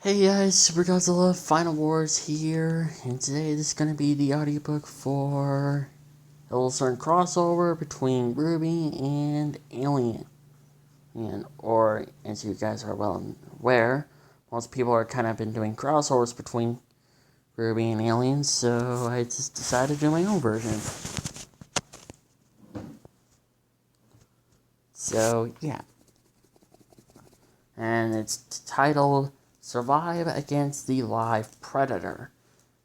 Hey guys, Super Godzilla Final Wars here, and today this is going to be the audiobook for a little certain crossover between Ruby and Alien. Or, as you guys are well aware, most people are kind of been doing crossovers between Ruby and Alien, so I just decided to do my own version. So, yeah. And it's titled Survive Against the Live Predator.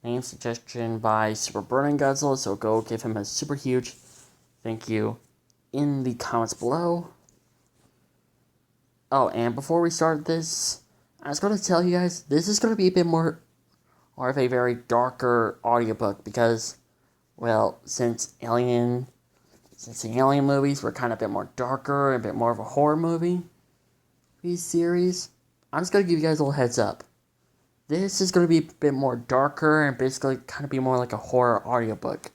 Name suggestion by Super Burning Godzilla, so go give him a super huge thank you in the comments below. Oh, and before we start this, I was going to tell you guys, this is going to be a bit more of a very darker audiobook because, well, since the Alien movies were kind of a bit more darker, a bit more of a horror movie, these series, I'm just going to give you guys a little heads up. This is going to be a bit more darker and basically kind of be more like a horror audiobook.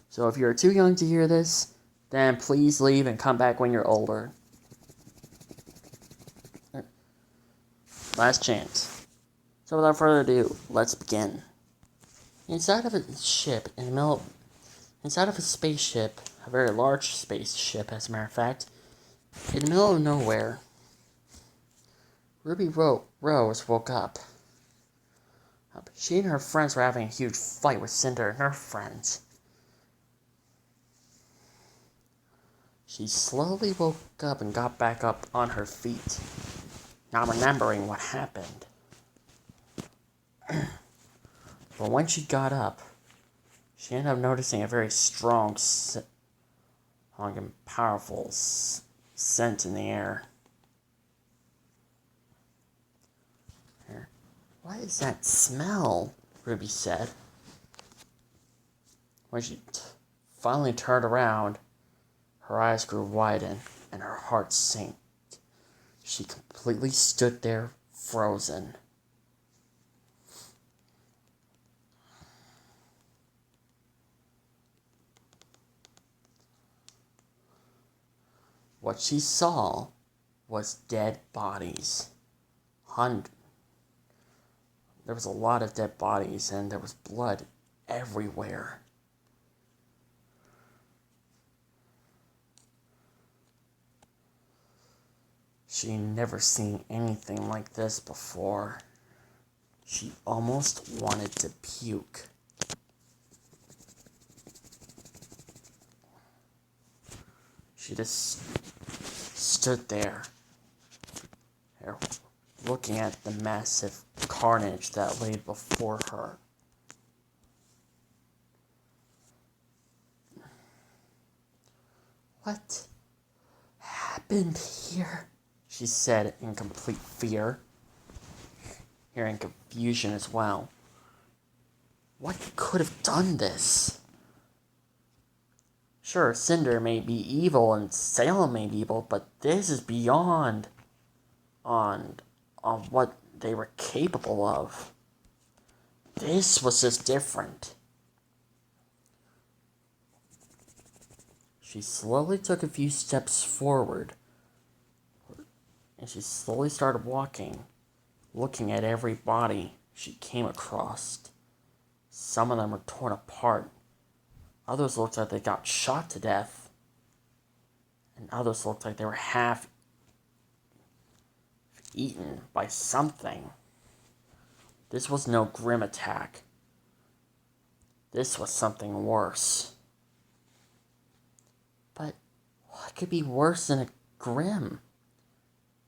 So if you're too young to hear this, then please leave and come back when you're older. Last chance. So without further ado, let's begin. Inside of a spaceship, a very large spaceship as a matter of fact, in the middle of nowhere, Ruby Rose woke up. She and her friends were having a huge fight with Cinder and her friends. She slowly woke up and got back up on her feet, not remembering what happened. But when she got up, she ended up noticing a very strong and powerful scent in the air. What is that smell? Ruby said. When she finally turned around, her eyes grew wide and her heart sank. She completely stood there, frozen. What she saw was dead bodies. There was a lot of dead bodies, and there was blood everywhere. She'd never seen anything like this before. She almost wanted to puke. She just stood there, looking at the massive carnage that lay before her. What happened here? She said in complete fear, hearing confusion as well. What could have done this? Sure, Cinder may be evil and Salem may be evil, but this is beyond on what they were capable of. This was just different. She slowly took a few steps forward, and she slowly started walking, looking at every body she came across. Some of them were torn apart. Others looked like they got shot to death. And others looked like they were half eaten by something. This was no grim attack. This was something worse. But what could be worse than a grim?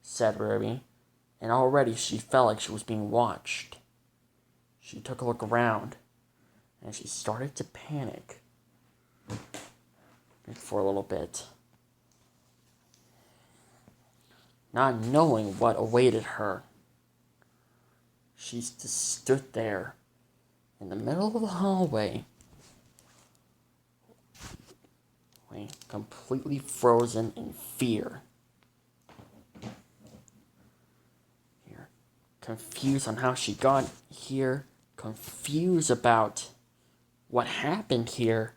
Said Ruby, and already she felt like she was being watched. She took a look around, and she started to panic for a little bit, not knowing what awaited her. She just stood there in the middle of the hallway, completely frozen in fear. Confused on how she got here, confused about what happened here.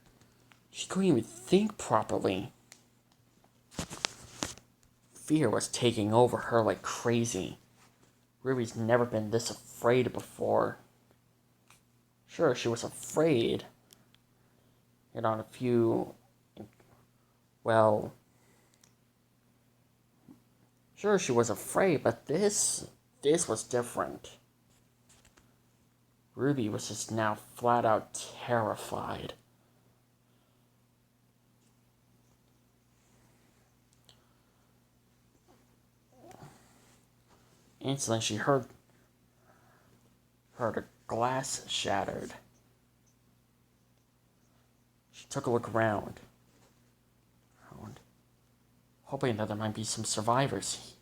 She couldn't even think properly. Fear was taking over her like crazy. Ruby's never been this afraid before. Sure, she was afraid. And on a few... Well... Sure, she was afraid, but this was different. Ruby was just now flat out terrified. Instantly, she heard a glass shattered. She took a look around, hoping that there might be some survivors.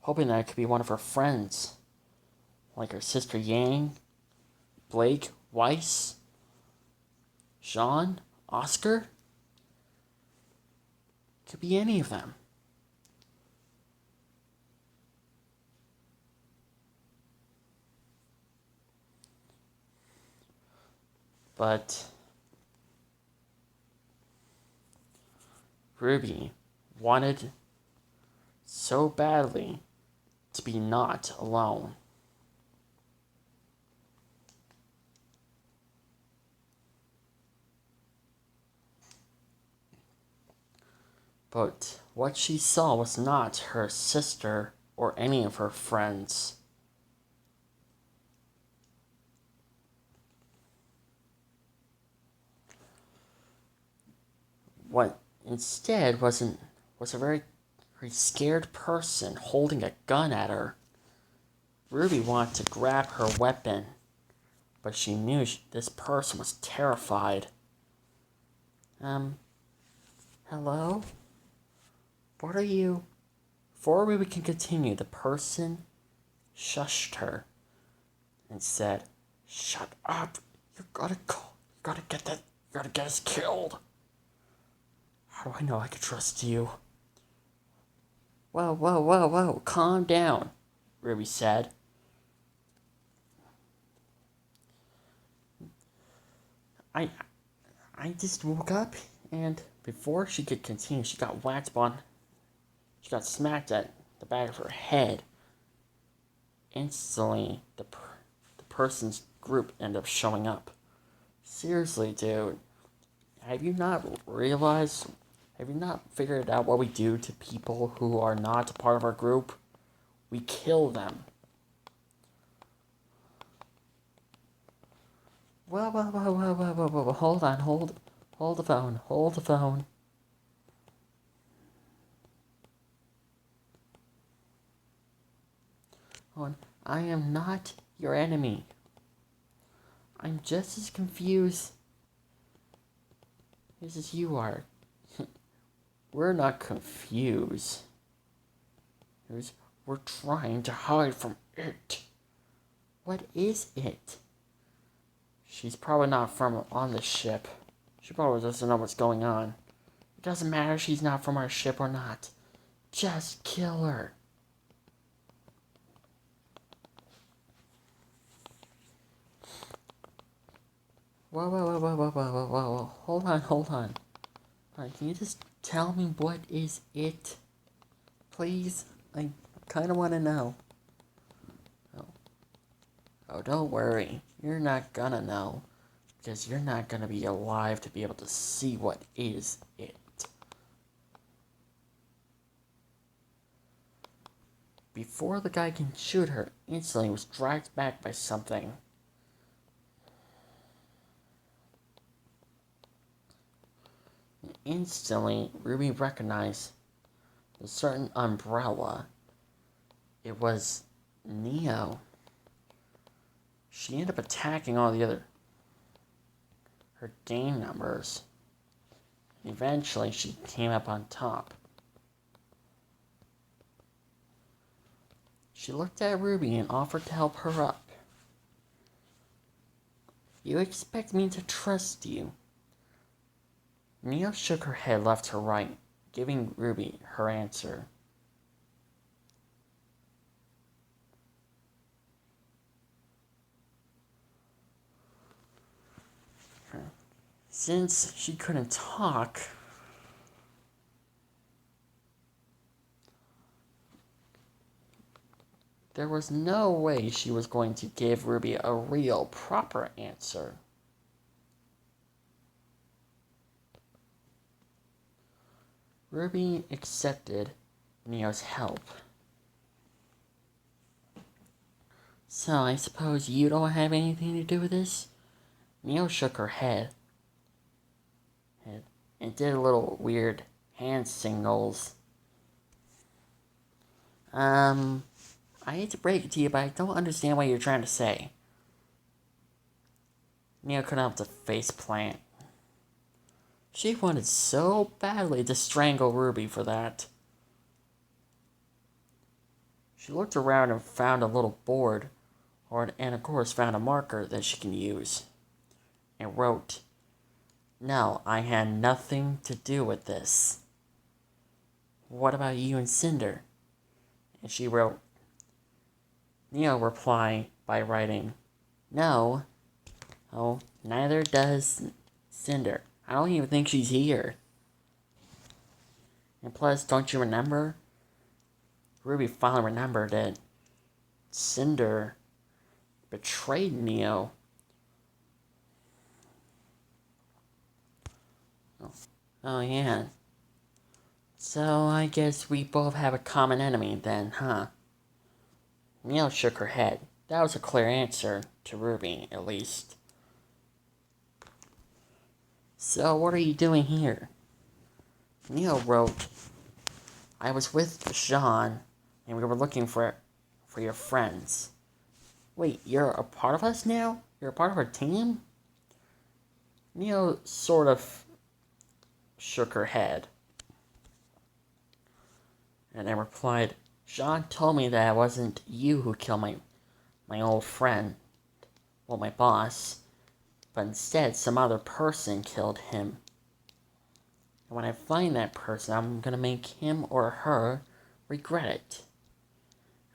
Hoping that it could be one of her friends, like her sister Yang, Blake, Weiss, Sean, Oscar. Could be any of them. But Ruby wanted so badly to be not alone. But what she saw was not her sister or any of her friends. What instead was a very scared person holding a gun at her. Ruby wanted to grab her weapon, but she knew this person was terrified. Hello? What are you? Before Ruby can continue, the person shushed her and said, "Shut up! You gotta get us killed. How do I know I can trust you?" Whoa, calm down, Ruby said. I just woke up, and before she could continue, she got smacked at the back of her head. Instantly, the person's group ended up showing up. Seriously, dude, have you not figured out what we do to people who are not a part of our group? We kill them. Whoa, hold on, hold the phone. I am not your enemy. I'm just as confused as you are. We're not confused. We're trying to hide from it. What is it? She's probably not from on the ship. She probably doesn't know what's going on. It doesn't matter if she's not from our ship or not. Just kill her. Whoa. Hold on. Can you just tell me what is it? Please? I kind of want to know. Oh, don't worry. You're not gonna know. Because you're not gonna be alive to be able to see what is it. Before the guy can shoot her, instantly was dragged back by something. Instantly, Ruby recognized a certain umbrella. It was Neo. She ended up attacking all her game numbers. Eventually, she came up on top. She looked at Ruby and offered to help her up. "You expect me to trust you?" Neo shook her head left to right, giving Ruby her answer. Since she couldn't talk, There was no way she was going to give Ruby a real, proper answer. Ruby accepted Neo's help. So, I suppose you don't have anything to do with this? Neo shook her head and did a little weird hand signals. I hate to break it to you, but I don't understand what you're trying to say. Neo couldn't help to face plant. She wanted so badly to strangle Ruby for that. She looked around and found a little board, and of course found a marker that she can use, and wrote, "No, I had nothing to do with this. What about you and Cinder?" And she wrote. Neo replied by writing, "No. Oh, neither does Cinder. I don't even think she's here. And plus, don't you remember?" Ruby finally remembered that Cinder betrayed Neo. Oh, yeah. So, I guess we both have a common enemy then, huh? Neo shook her head. That was a clear answer, to Ruby, at least. So, what are you doing here? Neo wrote, "I was with Jean, and we were looking for your friends." Wait, you're a part of us now? You're a part of our team? Neo sort of shook her head. And then replied, "Jean told me that it wasn't you who killed my old friend, well, my boss, but instead some other person killed him. And when I find that person, I'm gonna make him or her regret it."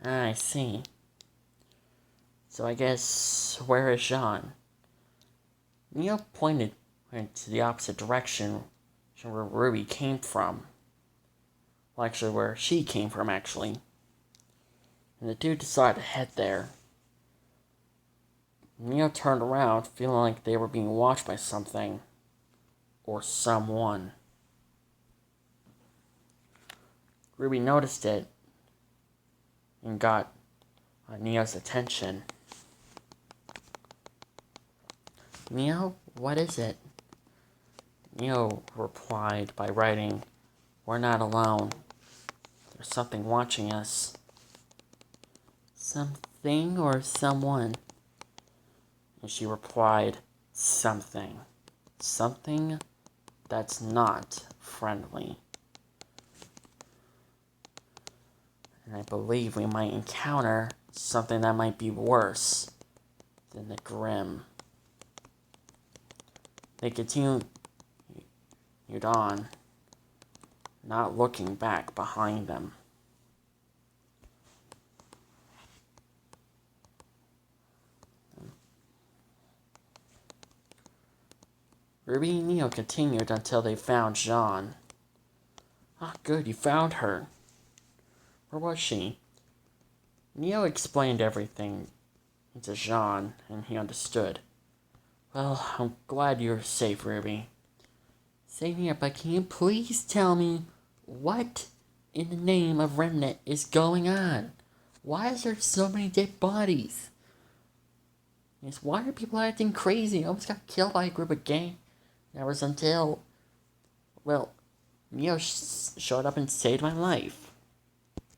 "I see. So I guess, where is Jean?" Neo pointed to the opposite direction where Ruby came from. Well, actually, where she came from, actually. And the two decided to head there. Neo turned around, feeling like they were being watched by something. Or someone. Ruby noticed it and got Neo's attention. "Neo, what is it?" Neo replied by writing, "We're not alone. There's something watching us." "Something or someone?" And she replied, "Something. Something that's not friendly. And I believe we might encounter something that might be worse than the Grim." They continued on, not looking back behind them. Ruby and Neo continued until they found Jean. "Ah, good, you found her. Where was she?" Neo explained everything to Jean, and he understood. "Well, I'm glad you're safe, Ruby." "Same here, but can you please tell me what in the name of Remnant is going on? Why is there so many dead bodies? Yes, why are people acting crazy? I almost got killed by a group of gang members until, well, Neo showed up and saved my life."